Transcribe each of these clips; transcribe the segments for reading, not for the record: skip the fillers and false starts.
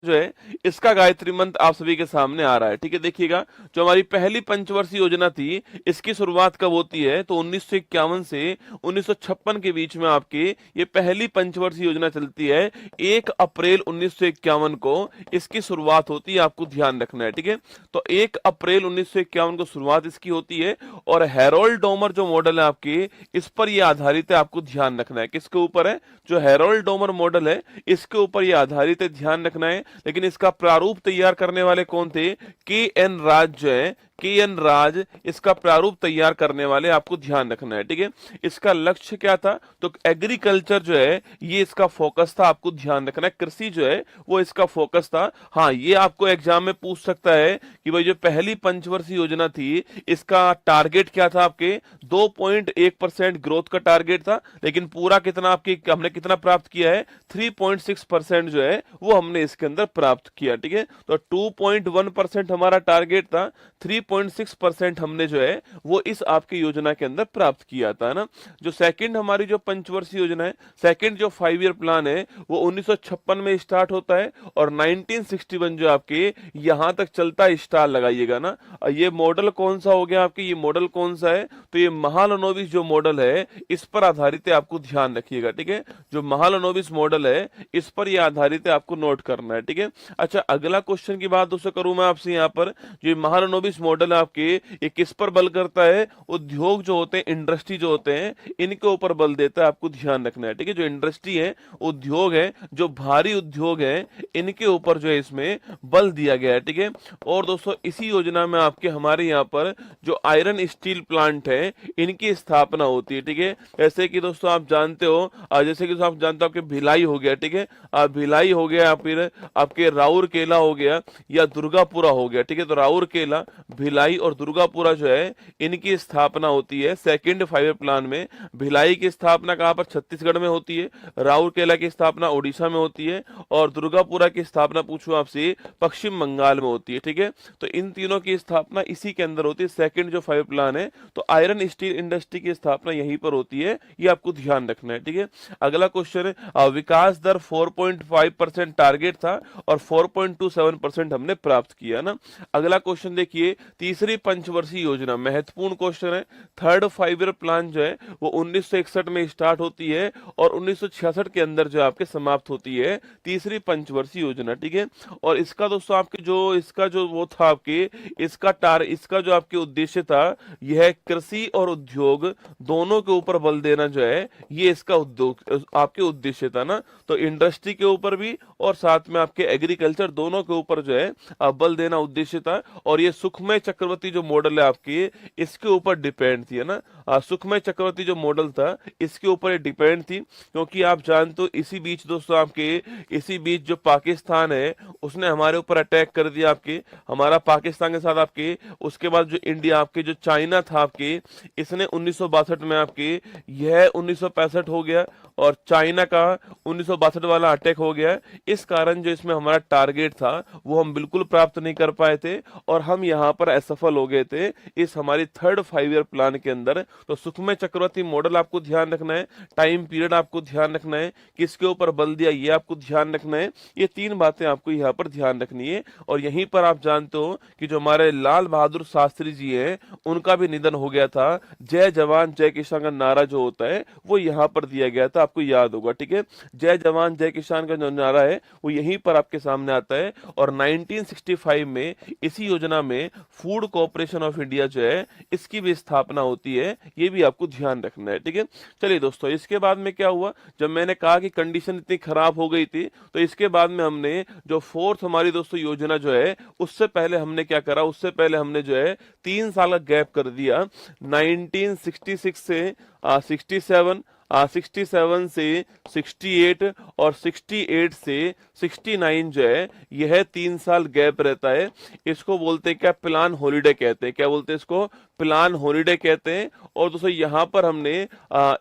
जो है इसका गायत्री मंत्र आप सभी के सामने आ रहा है। ठीक है, देखिएगा, जो हमारी पहली पंचवर्षीय योजना थी इसकी शुरुआत कब होती है, तो 1951 से 1956 के बीच में आपके ये पहली पंचवर्षीय योजना चलती है। 1 अप्रैल 1951 को इसकी शुरुआत होती है, आपको ध्यान रखना है। ठीक है, तो 1 अप्रैल 1951 को शुरुआत इसकी होती है और हैरोल्ड डोमर जो मॉडल है आपके, इस पर ये आधारित है। आपको ध्यान रखना है किसके ऊपर है, जो हैरोल्ड डोमर मॉडल है इसके ऊपर ये आधारित है, ध्यान रखना है। लेकिन इसका प्रारूप तैयार करने वाले कौन थे, के एन राज जो है, के एन राज इसका प्रारूप तैयार करने वाले, आपको ध्यान रखना है। ठीक है, इसका लक्ष्य क्या था, तो एग्रीकल्चर जो है ये इसका फोकस था, आपको ध्यान रखना है। कृषि जो है वो इसका फोकस था। हाँ, ये आपको एग्जाम में पूछ सकता है कि भाई जो पहली पंचवर्षीय योजना थी इसका टारगेट क्या था, आपके 2.1% ग्रोथ का टारगेट था, लेकिन पूरा कितना आपके हमने कितना प्राप्त किया है, 3.6% जो है वो हमने इसके अंदर प्राप्त किया। ठीक है, तो 2.1% हमारा टारगेट था, 3.6% हमने जो है वो इस आपकी योजना के अंदर प्राप्त किया था ना। जो सेकंड हमारी जो पंचवर्षीय योजना है, सेकंड जो 5 ईयर प्लान है वो 1956 में स्टार्ट होता है और 1961 जो आपके यहां तक चलता है, स्टार लगाइएगा ना। ये मॉडल कौन सा हो गया आपके, ये मॉडल कौन सा है, तो ये महालनोबिस जो मॉडल है इस पर आधारित है, आपको ध्यान रखिएगा। ठीक है, जो महालनोबिस मॉडल है इस पर ये आधारित है, आपको नोट करना है। ठीक है, अच्छा, अगला क्वेश्चन की बात दोस्तों करूं मैं आपसे यहाँ पर, जो महालनोबिस मॉडल है आपके, ये किस पर बल करता है, उद्योग जो होते हैं, इंडस्ट्री जो होते हैं, इनके ऊपर बल देता है, आपको ध्यान रखना है। ठीक है, जो इंडस्ट्री है, उद्योग है, जो भारी उद्योग है, इनके ऊपर जो है इसमें बल दिया गया है। ठीक है, और दोस्तों इसी योजना में आपके हमारे यहाँ पर जो आयरन स्टील प्लांट है इनकी स्थापना होती है। ठीक है, जैसे कि दोस्तों आप जानते हो, जैसे कि दोस्तों आप जानते हो आपके भिलाई हो गया। ठीक है, भिलाई हो गया, फिर आपके राउरकेला हो गया या दुर्गापुरा हो गया। ठीक है, तो राउरकेला, भिलाई और दुर्गापुरा जो है इनकी स्थापना होती है सेकंड 5 ईयर प्लान में। भिलाई की स्थापना कहां पर, छत्तीसगढ़ में होती है। राउरकेला की स्थापना उड़ीसा में होती है और दुर्गापुरा की स्थापना पूछूं आपसे, पश्चिम बंगाल में होती है। ठीक है, तो इन तीनों की स्थापना इसी के अंदर होती है, सेकंड जो 5 प्लान है। तो आयरन स्टील इंडस्ट्री की स्थापना यहीं पर होती है, ये आपको ध्यान रखना है। ठीक है, अगला क्वेश्चन है, विकास दर 4.5% टारगेट था और 4.27% हमने प्राप्त किया ना। अगला क्वेश्चन देखिए, तीसरी पंचवर्षीय योजना, महत्वपूर्ण क्वेश्चन है। थर्ड 5 ईयर प्लान जो है वो 1961 में स्टार्ट होती है और 1966 के अंदर जो आपके समाप्त होती है तीसरी पंचवर्षीय योजना। ठीक है, और इसका दोस्तों आपके जो इसका जो वो था आपके, इसका जो आपके उद्देश्य था, यह कृषि और उद्योग दोनों के ऊपर बल देना जो है ये इसका उद्योग आपके उद्देश्य था ना। तो इंडस्ट्री के ऊपर भी और साथ में आपके एग्रीकल्चर दोनों के ऊपर जो है बल देना उद्देश्य था। और ये सुखमय चक्रवर्ती जो मॉडल है आपके, इसके ऊपर डिपेंड थी, है ना। सुखमय चक्रवर्ती जो मॉडल था इसके ऊपर ये डिपेंड थी, क्योंकि आप जानते हो इसी बीच दोस्तों आपके, इसी बीच जो पाकिस्तान है उसने हमारे ऊपर अटैक कर दिया आपके, हमारा पाकिस्तान के साथ आपके। उसके बाद जो इंडिया आपके, जो चाइना था आपके, इसने 1962 में आपके, यह 1965 हो गया और चाइना का 1962 वाला अटैक हो गया। इस कारण जो इसमें हमारा टारगेट था वो हम बिल्कुल प्राप्त नहीं कर पाए थे और हम यहाँ पर असफल हो गए थे इस हमारी थर्ड 5 ईयर प्लान के अंदर। तो सुखमय चक्रवर्ती मॉडल आपको ध्यान रखना है, टाइम पीरियड आपको ध्यान रखना है, किसके ऊपर बल दिया ये आपको ध्यान रखना है। ये 3 बातें आपको यहाँ पर ध्यान रखनी है। और यहीं पर आप जानते हो कि जो हमारे लाल बहादुर शास्त्री जी हैं उनका भी निधन हो गया था। जय जवान जय किसान का नारा जो होता है वो यहाँ पर दिया गया था, आपको याद होगा। ठीक है, जय जवान जय किसान का जो नारा है वो यहीं पर आपके सामने आता है। और 1965 में इसी योजना में फूड कॉर्पोरेशन ऑफ इंडिया जो है इसकी भी स्थापना होती है, ये भी आपको ध्यान रखना है। ठीक है, चलिए दोस्तों, इसके बाद में क्या हुआ, जब मैंने कहा कि कंडीशन इतनी खराब हो गई थी, तो इसके बाद में हमने जो फोर्थ हमारी दोस्तों योजना जो है, उससे पहले हमने क्या करा, उससे पहले हमने जो है 3 साल का गैप कर दिया। 1966 से 67, 67 से 68 और 68 से 69 जो है यह 3 साल गैप रहता है। इसको बोलते हैं क्या, प्लान हॉलीडे कहते हैं। क्या बोलते हैं इसको, प्लान हॉलीडे कहते हैं। और दोस्तों यहाँ पर हमने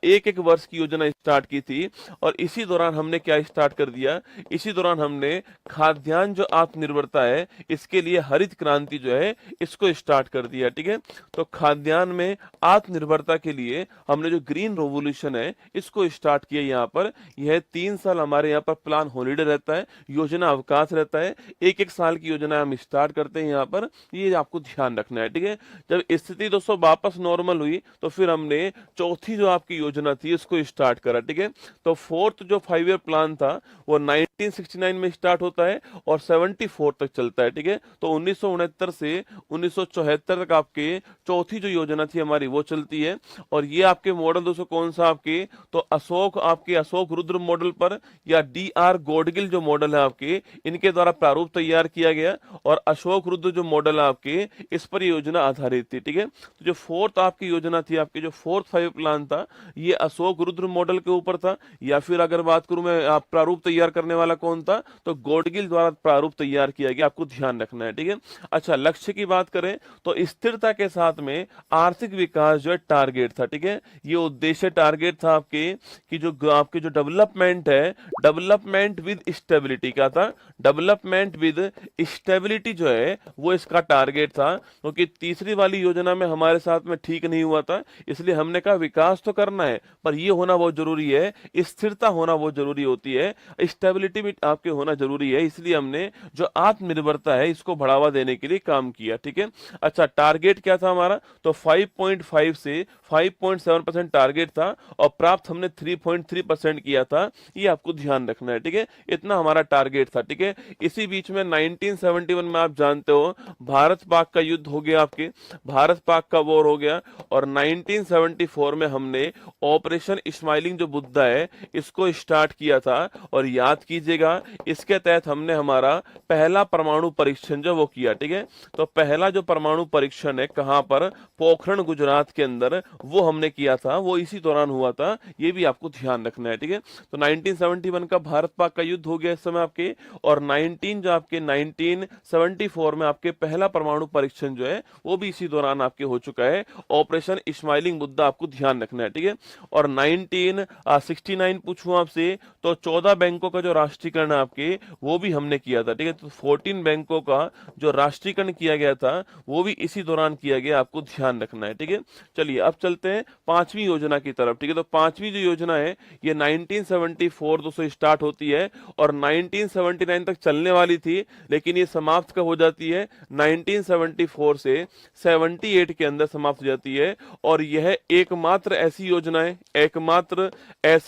एक एक वर्ष की योजना स्टार्ट की थी और इसी दौरान हमने क्या स्टार्ट कर दिया, इसी दौरान हमने खाद्यान्न जो आत्मनिर्भरता है इसके लिए हरित क्रांति जो है इसको स्टार्ट कर दिया। ठीक है, तो खाद्यान्न में आत्मनिर्भरता के लिए हमने जो ग्रीन रेवोल्यूशन है इसको स्टार्ट किया यहाँ पर। यह 3 साल हमारे यहाँ पर प्लान हॉलीडे रहता है, योजना अवकाश रहता है, एक एक साल की योजना हम स्टार्ट करते हैं यहाँ पर, ये आपको ध्यान रखना है, ठीक है। जब स्थिति दोस्तों वापस नॉर्मल हुई तो फिर हमने चौथी जो आपकी योजना थी उसको स्टार्ट करा, ठीक है। तो फोर्थ जो 5 ईयर प्लान था वो 1969 में स्टार्ट होता है और 74 तक चलता है, ठीक है। तो 1969 से 1974 तक आपके चौथी जो योजना थी हमारी वो चलती है। और ये आपके मॉडल दोस्तों कौन सा आपके, तो अशोक रुद्र मॉडल पर या DR गॉडगिल जो मॉडल है आपके, इनके द्वारा प्रारूप तैयार किया गया और अशोक रुद्र जो मॉडल है आपके, इस पर योजना आधारित थी, ठीक है। तो जो फोर्थ आपकी योजना थी, आपकी जो फोर्थ 5 प्लान था, ये अशोक रुद्र मॉडल के ऊपर था। या फिर अगर बात करूं मैं, आप प्रारूप तैयार करने वाला कौन था, तो गॉडगिल द्वारा प्रारूप तैयार किया गया, आपको ध्यान रखना है, ठीक है। अच्छा, लक्ष्य की बात करें तो स्थिरता के साथ में आर्थिक विकास जो है टारगेट था, ठीक है। ये उद्देश्य टारगेट था आपके कि जो आपके जो डेवलपमेंट है, डेवलपमेंट विद स्टेबिलिटी का था, डेवलपमेंट विद स्टेबिलिटी जो है वो इसका टारगेट था। क्योंकि तीसरी वाली योजना में हमारे साथ में ठीक नहीं हुआ था, इसलिए हमने कहा विकास तो करना है पर ये होना बहुत जरूरी है, स्थिरता होना बहुत जरूरी होती है, स्टेबिलिटी भी आपके होना जरूरी है। इसलिए हमने जो आत्मनिर्भरता है इसको बढ़ावा देने के लिए काम किया, ठीक है। अच्छा, टारगेट क्या था हमारा, तो 5.5 से 5.7% टारगेट था और प्राप्त हमने 3.3% किया था, ये आपको ध्यान रखना है, ठीक है। इतना हमारा टारगेट था, ठीक है। इसी बीच में 1971 में आप जानते हो भारत पाक का युद्ध हो गया, आपके भारत पाक का वॉर हो गया और 1974 में हमने ऑपरेशन स्माइलिंग जो बुद्धा है इसको स्टार्ट किया था। और याद कीजिएगा इसके तहत हमने हमारा पहला परमाणु परीक्षण जो वो किया, ठीक है। तो पहला जो परमाणु परीक्षण है कहां पर, पोखरण गुजरात के अंदर, वो हमने किया था, वो इसी दौरान हुआ था, ये भी आपको ध्यान रखना है, ठीक है। तो 1971 का भारत पाक का युद्ध हो गया इस समय आपके, और 1974 में आपके पहला परमाणु परीक्षण जो है वो भी इसी दौरान आपके हो चुका है, ऑपरेशन स्माइलिंग मुद्दा आपको ध्यान रखना है, ठीक है। और 1969 पूछूं आपसे तो 14 बैंकों का जो राष्ट्रीयकरण है आपके वो भी हमने किया था, ठीक है। तो 14 बैंकों का जो राष्ट्रीयकरण किया गया था वो भी इसी दौरान किया गया, आपको ध्यान रखना है, ठीक है। चलिए अब चलते हैं पांचवी योजना की तरफ, ठीक है। तो पांचवी जो योजना है ये 1974 दोस्तों स्टार्ट होती है और 1979 तक चलने वाली थी, लेकिन ये समाप्त कब हो जाती है, 1974 से 78 के अंदर समाप्त हो जाती है। और यह एकमात्र ऐसी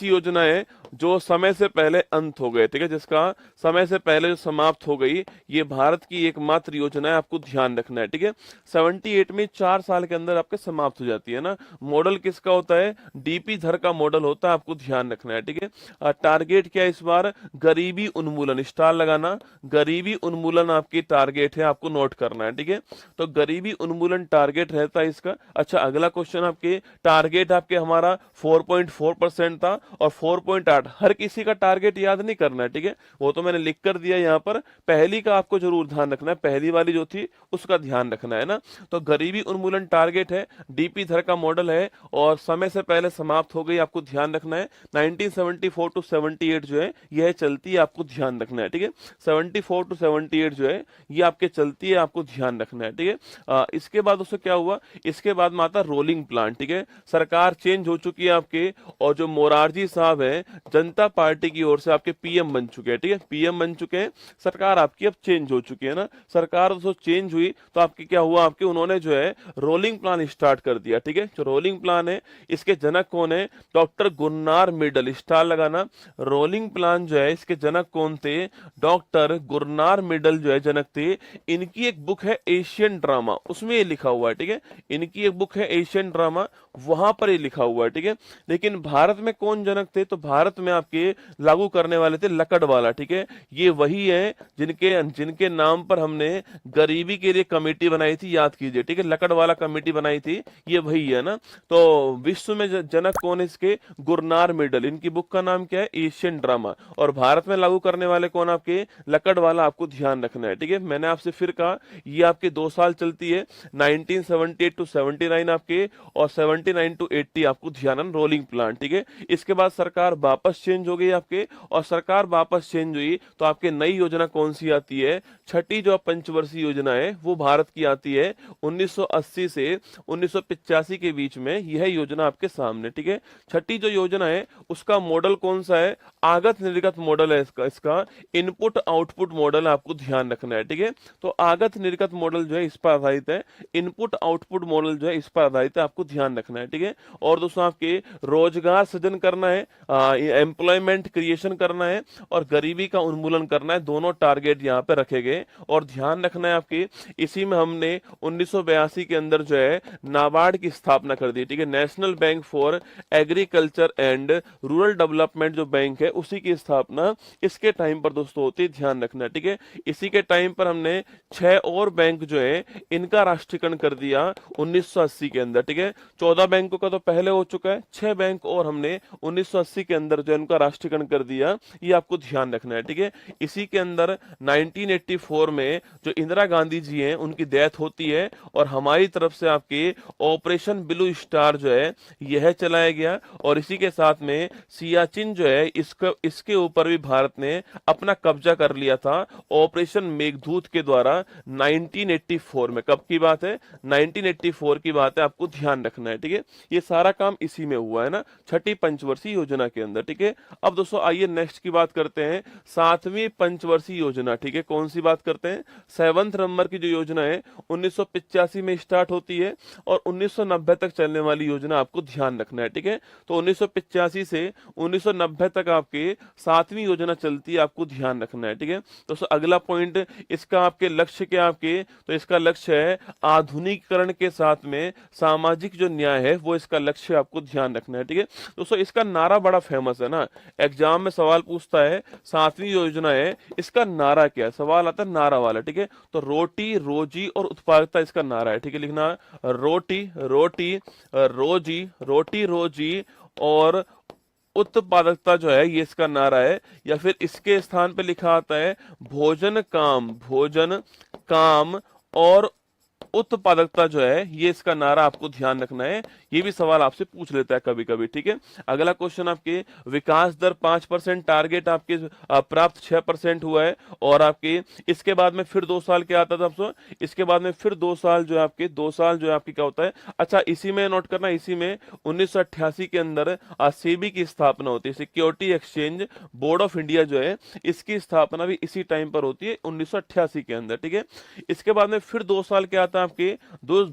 योजना है जो समय से पहले अंत हो गए, ठीक है, जिसका समय से पहले जो समाप्त हो गई, ये भारत की एकमात्र योजना है, आपको ध्यान रखना है, ठीक है। 78 में 4 साल के अंदर आपके समाप्त हो जाती है ना। मॉडल किसका होता है, DP धर का मॉडल होता है, आपको ध्यान रखना है, ठीक है। टारगेट क्या है इस बार, गरीबी उन्मूलन, स्टार लगाना, गरीबी उन्मूलन आपकी टारगेट है, आपको नोट करना है, ठीक है। तो गरीबी उन्मूलन टारगेट रहता है इसका। अच्छा, अगला क्वेश्चन आपके, टारगेट आपके हमारा 4.4% था और 4.8, हर किसी का टारगेट याद नहीं करना है, ठीक है, वो तो मैंने लिख कर दिया यहाँ पर, पहली का आपको जरूर ध्यान रखना है, पहली वाली जो थी उसका ध्यान रखना है ना। तो गरीबी उन्मूलन टारगेट है, DP धर का मॉडल है और समय से पहले समाप्त हो गई, आपको ध्यान रखना है। 1974 टू 78 जो है यह चलती है, आपको ध्यान रखना है, ठीक है। 74 टू 78 जो है ये आपके चलती है, आपको ध्यान रखना है, ठीक है। इसके बाद उससे क्या हुआ, इसके बाद में आता रोलिंग प्लान, ठीक है। सरकार चेंज हो चुकी है आपके और जो मोरारजी साहब है जनता पार्टी की ओर से आपके PM बन चुके हैं, ठीक है, PM बन चुके हैं, सरकार आपकी अब चेंज हो चुकी है ना। सरकार दोस्तों चेंज हुई तो आपकी क्या हुआ, आपके उन्होंने जो है रोलिंग प्लान स्टार्ट कर दिया, ठीक है। जो रोलिंग प्लान है इसके जनक कौन है, डॉक्टर गुरनार मिडल, स्टार लगाना। रोलिंग प्लान जो है इसके जनक कौन थे, डॉक्टर गुरनार मिडल जो है जनक थे। इनकी एक बुक है एशियन ड्रामा, उसमें ये लिखा हुआ है, ठीक है। इनकी एक बुक है एशियन ड्रामा, वहां पर ये लिखा हुआ है, ठीक है। लेकिन भारत में कौन जनक थे, तो भारत में आपके लागू करने वाले थे लकड़वाला, ठीक है। ये वही है जिनके नाम पर हमने गरीबी के लिए कमेटी बनाई थी, याद कीजिए, ठीक है, लकड़वाला कमेटी बनाई थी, ये वही है ना। तो विश्व में जनक कौन है इसके, गुरनार मिडल, इनकी बुक का नाम क्या है, एशियन ड्रामा। और भारत में लागू करने वाले कौन, आपके लकड़वाला, आपको ध्यान रखना है, ठीक है। मैंने आपसे फिर कहा ये आपके 2 साल चलती है, 1978 टू 79 आपके, और 79 टू 80 आपको ध्यान, रोलिंग प्लान, ठीक है। इसके बाद सरकार वापस वापस चेंज हो गई आपके, और सरकार वापस चेंज हुई तो आपके नई योजना कौन सी आती है? छठी जो पंचवर्षीय योजना है वो भारत की आती है 1980 से 1985 के बीच में, यह योजना आपके सामने, ठीक है। छठी जो योजना है उसका मॉडल कौन सा है? आगत निर्गत मॉडल है इसका इनपुट आउटपुट मॉडल आपको ध्यान रखना है, ठीक है। तो आगत निर्गत मॉडल जो है इस पर आधारित है, इनपुट आउटपुट मॉडल जो है इस पर आधारित है, आपको ध्यान रखना है, ठीक है। और दोस्तों आपके रोजगार सृजन करना है, एम्प्लॉयमेंट क्रिएशन करना है, और गरीबी का उन्मूलन करना है, दोनों टारगेट यहाँ पे रखे गए। और ध्यान रखना है आपके, इसी में हमने 1982 के अंदर जो है नाबार्ड की स्थापना कर दी, ठीक है। National bank for agriculture and rural development जो बैंक है उसी की स्थापना इसके टाइम पर दोस्तों होती है, ध्यान रखना, ठीक है। इसी के टाइम पर हमने 6 और बैंक जो है इनका राष्ट्रीयकरण कर दिया 1980 के अंदर, ठीक है। 14 बैंकों का तो पहले हो चुका है, 6 बैंक और हमने 1980 के अंदर जो है इनका राष्ट्रीयकरण कर दिया, ये आपको ध्यान रखना है, ठीक है। इसी के अंदर 1984 में जो इंदिरा गांधी जी हैं उनकी डेथ होती है, और हमारी तरफ से आपके ऑपरेशन ब्लू स्टार जो है यह चलाया गया, और इसी के साथ में सियाचिन जो है इसके ऊपर भी भारत ने अपना कब्जा कर लिया था ऑपरेशन मेघदूत के द्वारा 1984 में। कब की बात है? 1984 की बात है, आपको ध्यान रखना है, ठीक है। ये सारा काम इसी में हुआ है ना, छठी पंचवर्षीय योजना के अंदर, ठीक है। अब दोस्तों आइए नेक्स्ट की बात करते हैं, सातवीं पंचवर्षीय योजना, ठीक है। कौन सी बात करते हैं? 7th नंबर की जो योजना है 1985 में स्टार्ट होती है, और 1990 तक चलने वाली योजना आपको ध्यान रखना है, ठीक है। तो 1985 से 1990 तक आपके 7वीं योजना चलती है, आपको ध्यान रखना है, ठीक है। दोस्तों अगला पॉइंट इसका आपके लक्ष्य क्या आपके? तो इसका लक्ष्य है आधुनिकीकरण के साथ में सामाजिक जो न्याय है वो इसका लक्ष्य, आपको ध्यान रखना है, ठीक है। दोस्तों इसका नारा बड़ा फेमस है ना, एग्जाम में सवाल पूछता है 7वीं योजना है, इसका नारा क्या है? सवाल आता है नारा वाला, ठीक है। तो रोटी रोजी और उत्पादकता इसका नारा है, ठीक है। लिखना रोटी रोटी रोजी, रोटी रोजी और उत्पादकता जो है ये इसका नारा है। या फिर इसके स्थान पे लिखा आता है भोजन काम और उत्पादकता जो है ये इसका नारा, आपको ध्यान रखना है। ये भी सवाल आपसे पूछ लेता है कभी कभी, ठीक है। अगला क्वेश्चन आपके विकास दर 5% टारगेट आपके प्राप्त 6% हुआ है, और आपके इसके बाद में फिर 2 साल क्या आता था आपको? इसके बाद में फिर 2 साल जो है आपके 2 साल जो है आपकी क्या होता है? अच्छा इसी में नोट करना, इसी में 1988 के अंदर सेबी की स्थापना होती है, security exchange board of India जो है इसकी स्थापना भी इसी टाइम पर होती है 1988 के अंदर, ठीक है। इसके बाद में फिर 2 साल क्या आता है आपके?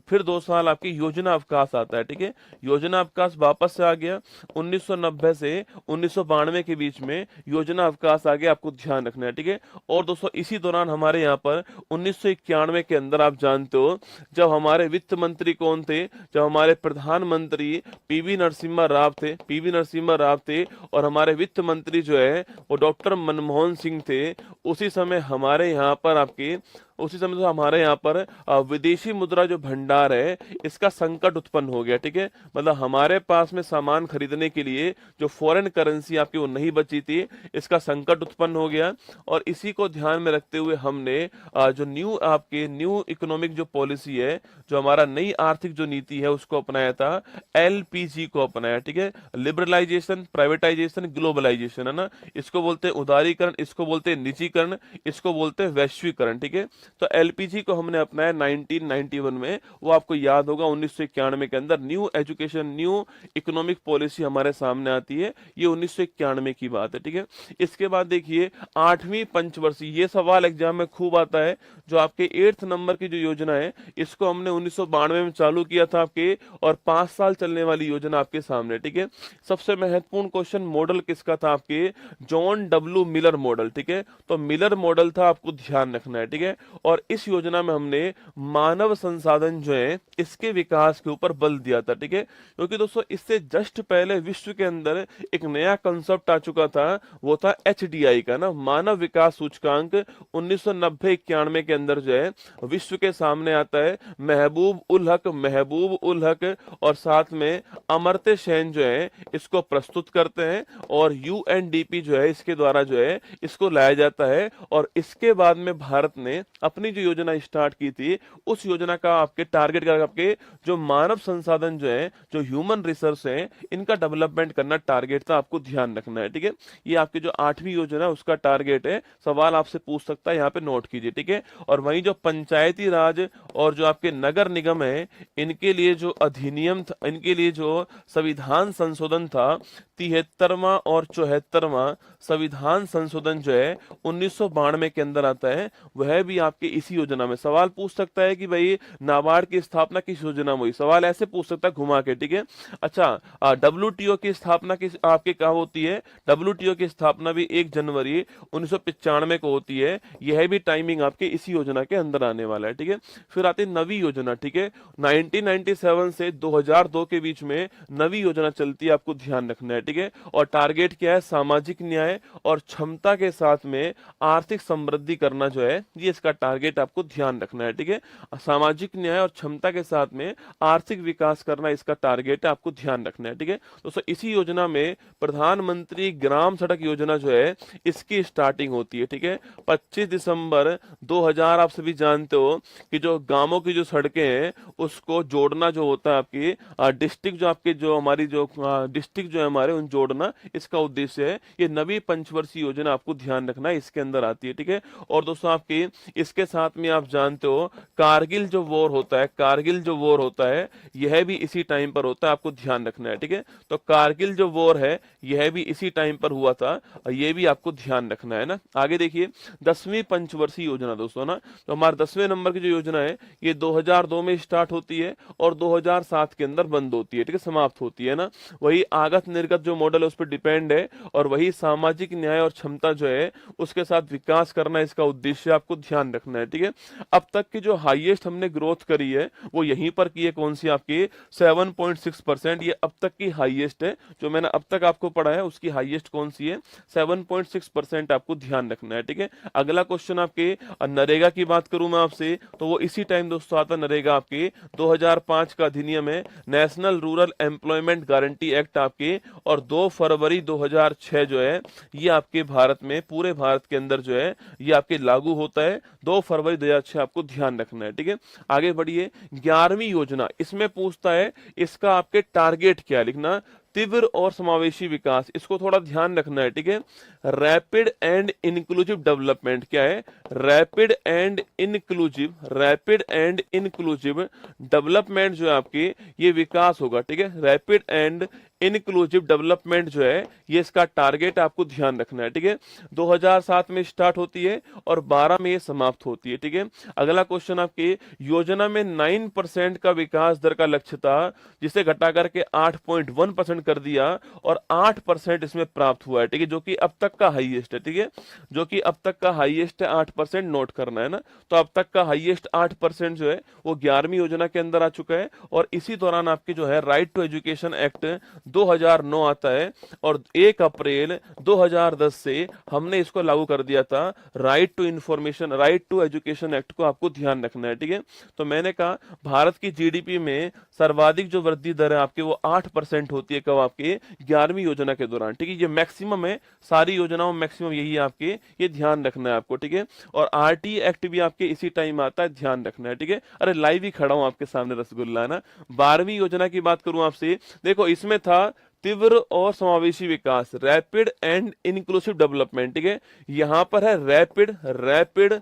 फिर 2 साल आपकी योजना अवकाश आता है, ठीक है। योजना अवकाश वापस से आ गया 1990 से 1992 के बीच में योजना अवकाश आ गया, आपको ध्यान रखना है, ठीक है। और दोस्तों इसी दौरान हमारे यहाँ पर 1991 के अंदर आप जानते हो जब हमारे वित्त मंत्री कौन थे? जब हमारे प्रधानमंत्री पीवी नरसिम्हा राव थे, पीवी नरसिम्हा राव थे, और हमारे वित्त मंत्री जो है वो डॉक्टर मनमोहन सिंह थे। उसी समय हमारे यहाँ पर आपके उसी समय तो हमारे यहाँ पर विदेशी मुद्रा जो भंडार है इसका संकट उत्पन्न हो गया, ठीक है। मतलब हमारे पास में सामान खरीदने के लिए जो फॉरेन करेंसी आपकी वो नहीं बची थी, इसका संकट उत्पन्न हो गया। और इसी को ध्यान में रखते हुए हमने जो न्यू इकोनॉमिक जो पॉलिसी है, जो हमारा नई आर्थिक जो नीति है उसको अपनाया था, एलपीजी को अपनाया, ठीक है। लिबरलाइजेशन, प्राइवेटाइजेशन, ग्लोबलाइजेशन, है ना। इसको बोलते हैं उदारीकरण, इसको बोलते हैं निजीकरण, इसको बोलते हैं वैश्वीकरण, ठीक है। तो एलपीजी को हमने अपनाया 1991 में, वो आपको याद होगा 1991 के अंदर new education new economic policy हमारे सामने आती है, ये 1991 की बात है, ठीक है। इसके बाद देखिए 8वीं पंचवर्षीय, ये सवाल एग्जाम में खूब आता है, जो आपके 8th नंबर की जो योजना है इसको हमने 1992 में चालू किया था आपके, और 5 साल चलने वाली योजना आपके सामने, ठीक है। सबसे महत्वपूर्ण क्वेश्चन मॉडल किसका था आपके? जॉन डब्ल्यू मिलर मॉडल, ठीक है। तो मिलर मॉडल था, आपको ध्यान रखना है, ठीक है। और इस योजना में हमने मानव संसाधन जो है इसके विकास के ऊपर बल दिया था, ठीक है। क्योंकि दोस्तों इससे जस्ट पहले विश्व के अंदर एक नया कंसेप्ट आ चुका था, वो था एचडीआई का ना, मानव विकास सूचकांक। 1990-91 के अंदर जो है विश्व के सामने आता है। महबूब उल हक और साथ में अमर्त्य सेन जो है इसको प्रस्तुत करते हैं, और यूएनडीपी जो है इसके द्वारा जो है इसको लाया जाता है। और इसके बाद में भारत ने अपनी जो योजना स्टार्ट की थी, उस योजना का आपके टारगेट का आपके जो मानव संसाधन जो है, जो ह्यूमन रिसोर्स है, इनका डेवलपमेंट करना टारगेट था, आपको ध्यान रखना है। ठीक है, ये आपकी जो 8वीं योजना है उसका टारगेट है। सवाल आपसे पूछ सकता है, यहाँ पे नोट कीजिए। ठीक है, और वहीं जो पंचायती राज और जो आपके नगर निगम है, इनके लिए जो अधिनियम था, इनके लिए जो संविधान संशोधन था, 73वां और 74वां संविधान संशोधन जो है 1992 के अंदर आता है, वह भी आपके इसी योजना में। सवाल पूछ सकता है कि भाई नाबार्ड की स्थापना किस योजना में हुई, सवाल ऐसे पूछ सकता है घुमा के। ठीक है, अच्छा, डब्ल्यूटीओ की स्थापना किस आपके कहाँ होती है? डब्ल्यूटीओ की स्थापना भी 1 जनवरी 1995 को होती है। यह भी टाइमिंग आपके इसी योजना के अंदर आने वाला है। ठीक है, फिर आती है नवी योजना। ठीक है, 1997 से 2002 के बीच में नवी योजना चलती है, आपको ध्यान रखना है। ठीक है, और टारगेट क्या है? सामाजिक न्याय और क्षमता के साथ में आर्थिक समृद्धि करना जो है, ये इसका टारगेट आपको ध्यान रखना है। ठीक है, सामाजिक न्याय और क्षमता के साथ में आर्थिक विकास करना इसका टारगेट है, आपको ध्यान रखना है। ठीक है दोस्तों, इसी योजना में प्रधानमंत्री ग्राम सड़क योजना जो है, इसकी स्टार्टिंग होती है। ठीक है, 25 दिसंबर 2000, आप सभी जानते हो कि जो गांवों की जो सड़कें हैं उसको जोड़ना जो होता है, आपकी डिस्ट्रिक्ट जो आपके जो हमारी जो डिस्ट्रिक्ट जो है हमारे, उन जोड़ना इसका उद्देश्य है। ये नवी पंचवर्षीय योजना आपको ध्यान रखना है, इसके अंदर आती है। ठीक है, और दोस्तों आपकी इसके साथ में आप जानते हो कारगिल जो वॉर होता है, कारगिल जो वॉर होता है, यह भी इसी टाइम पर होता है, आपको ध्यान रखना है। ठीक है, तो कारगिल जो वॉर है यह भी इसी टाइम पर हुआ था, ये भी आपको ध्यान रखना है ना। आगे देखिए 10वीं पंचवर्षीय योजना दोस्तों ना, तो हमारे 10वें नंबर की जो योजना है ये 2002 में स्टार्ट होती है और 2007 के अंदर बंद होती है। ठीक है, समाप्त होती है ना। वही आगत निर्गत जो मॉडल है उस पर डिपेंड है, और वही सामाजिक न्याय और क्षमता जो है उसके साथ विकास करना इसका उद्देश्य, आपको ध्यान रखना है। ठीक है, अब तक की जो हाईएस्ट हमने ग्रोथ करी है वो यहीं पर की है, कौन सी? आपकी 7.6%। ये अब तक की हाईएस्ट है, जो मैंने अब तक आपको पढ़ा है उसकी हाईएस्ट कौन सी है? 7.6% आपको ध्यान रखना है। ठीक है, अगला क्वेश्चन आपके नरेगा की बात करूं मैं आपसे, तो वो इसी टाइम दोस्तों आता नरेगा, आपके 2005 का अधिनियम है, national rural employment guarantee act आपके, और 2 फरवरी 2006 जो है ये आपके भारत में, पूरे भारत के अंदर जो है ये आपके लागू होता है, 2 फरवरी 2006, आपको ध्यान रखना है। ठीक है, आगे बढ़िए 11वीं योजना, इसमें पूछता है इसका आपके टारगेट क्या है, लिखना तीव्र और समावेशी विकास, इसको थोड़ा ध्यान रखना है। ठीक है, रैपिड एंड इंक्लूसिव डेवलपमेंट क्या है? Rapid and inclusive, rapid and inclusive development जो है आपकी, ये विकास होगा। ठीक है, रैपिड एंड इंक्लूसिव डेवलपमेंट जो है ये इसका टारगेट, आपको ध्यान रखना है। ठीक है, 2007 में स्टार्ट होती है और 12 में ये समाप्त होती है। ठीक है, अगला क्वेश्चन आपके योजना में 9% का विकास दर का लक्ष्य था, जिसे घटा करके 8.1% कर दिया, और 8% इसमें प्राप्त हुआ है। ठीक है, जो कि अब तक का हाईएस्ट है। ठीक है, जो कि अब तक का हाईएस्ट है, 8% नोट करना है ना। तो अब तक का हाईएस्ट 8% जो है वो 11वीं योजना के अंदर आ चुका है, और इसी दौरान आपके जो है राइट टू एजुकेशन एक्ट 2009 आता है, और 1 अप्रैल 2010 से हमने इसको लागू कर दिया था, right to information, right to education act को आपको ध्यान रखना है। ठीक है, तो मैंने कहा भारत की जीडीपी में सर्वाधिक जो वृद्धि दर है आपकी वो 8% होती है, कब? आपके 11वीं योजना के दौरान। ठीक है, ये मैक्सिमम है, सारी योजनाओं में मैक्सिमम यही है आपके, ये ध्यान रखना है आपको। ठीक है, और आरटी एक्ट भी आपके इसी टाइम आता है, ध्यान रखना है। ठीक है, अरे लाइव ही खड़ा हूं आपके सामने रसगुल्ला ना। 12वीं योजना की बात करूं आपसे, देखो इसमें था तीव्र और समावेशी विकास, रैपिड एंड इंक्लूसिव डेवलपमेंट। ठीक है, यहां पर है रैपिड, रैपिड,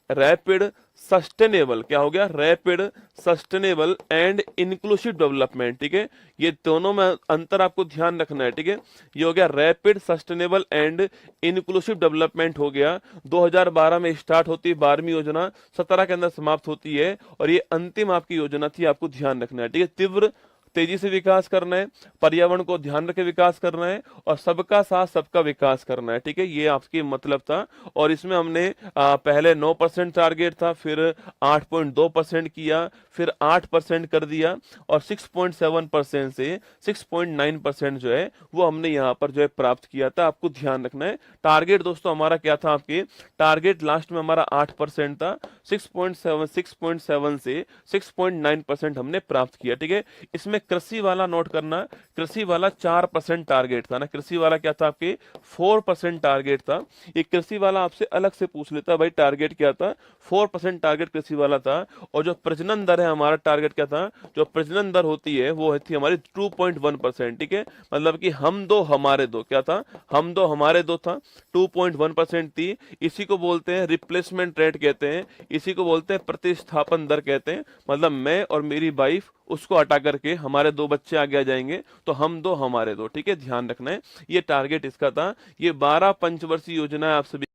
रैपिड सस्टेनेबल, क्या हो गया? Rapid sustainable and inclusive development. ठीक है, ये दोनों में अंतर आपको ध्यान रखना है। ठीक है, ये हो गया rapid sustainable and inclusive development हो गया, 2012 में स्टार्ट होती है 12वीं योजना, 17 के अंदर समाप्त होती है, और ये अंतिम आपकी योजना थी, आपको ध्यान रखना है। ठीक है, तीव्र तेजी से विकास करना है, पर्यावरण को ध्यान रखे विकास करना है, और सबका साथ सबका विकास करना है। ठीक है, ये आपकी मतलब था, और इसमें हमने पहले 9% टारगेट था, फिर 8.2% किया, फिर 8% कर दिया, और 6.7% से 6.9% जो है वो हमने यहाँ पर जो है प्राप्त किया था, आपको ध्यान रखना है। टारगेट दोस्तों हमारा क्या था? आपके टारगेट लास्ट में हमारा 8% था, 6.7 से 6.9% हमने प्राप्त किया। ठीक है, इसमें हमने कृषि वाला नोट करना, कृषि वाला 4% टारगेट था ना, कृषि वाला क्या था आपके 4% टारगेट था। ये कृषि वाला आपसे अलग से पूछ लेता भाई टारगेट क्या था, 4% टारगेट कृषि वाला था। और जो प्रजनन दर है हमारा टारगेट क्या था, जो प्रजनन दर होती है वो थी हमारी 2.1%। ठीक है, मतलब कि हम दो हमारे दो, क्या था, हम दो हमारे दो था, 2.1% थी। इसी को बोलते हैं रिप्लेसमेंट रेट कहते हैं, इसी को बोलते हैं प्रतिस्थापन दर कहते हैं। मतलब मैं और मेरी वाइफ, उसको हटा करके हमारे दो बच्चे आगे आ जाएंगे, तो हम दो हमारे दो। ठीक है, ध्यान रखना है, ये टारगेट इसका था। ये 12 पंचवर्षीय योजना है आप सभी